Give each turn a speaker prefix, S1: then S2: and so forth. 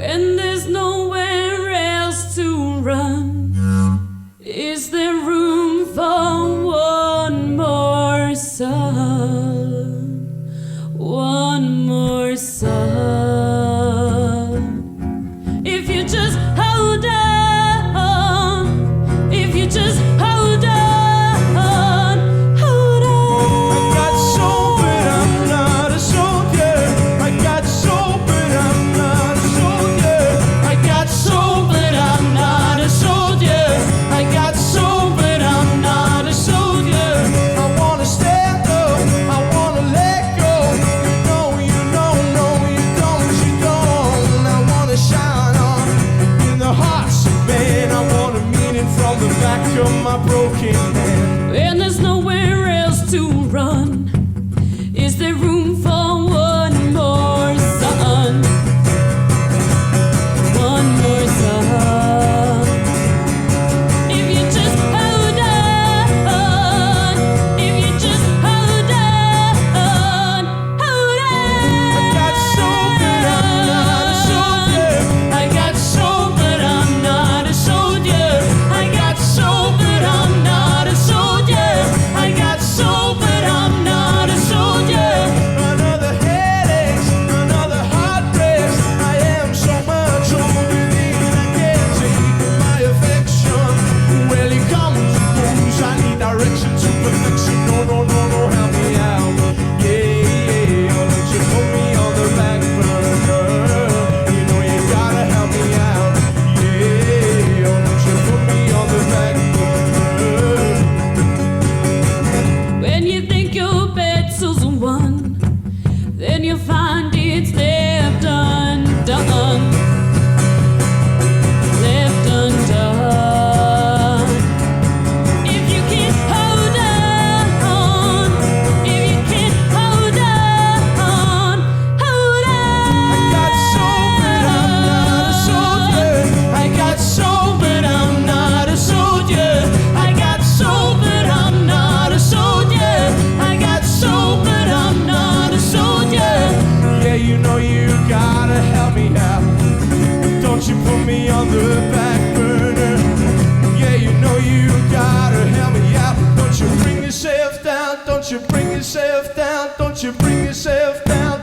S1: when there's nowhere else to run? Is there room for one more sun? One more sun. If you just hold on, if you just hold on, hold on.
S2: I got soul, but I'm not a soldier. I got soul, but I'm not a soldier. I got soul, but I'm not a soldier. I got soul, but I'm not a soldier. I wanna stand up, I wanna let go. You know, no, you don't. I wanna shine on in the hearts of men. I want a meaning from the back of my broken hand.
S1: When there's nowhere else to run, is there room for one more sun? One more sun. If you just hold on, if you just hold on, hold on.
S2: I got soul, but I'm not a soldier. I got soul, but I'm not a soldier. I got soul, but I'm not a soldier. I got soul, but I'm not a soldier. Another headache, another heartbreak. I am so much older than I can't take my affection. Well, it comes and goes. I need direction to perfection. No, no, no, no, help me out. Yeah, don't you put me on the back burner. You know you gotta help me out. Yeah, don't you put me on the back burner.
S1: When you think your battle's won, then you find it's left undone. Left undone. If you can't hold on, if you can't hold on, hold
S2: I
S1: on.
S2: got soul, but I'm not a soldier. I got soul, but I'm not a soldier. I got soul, but I'm not a soldier. I got soul, but I'm not a soldier. Yeah, you know you gotta help me out. Don't you put me on the back burner. Yeah, you know you gotta help me out. Don't you bring yourself down. Don't you bring yourself down. Don't you bring yourself down.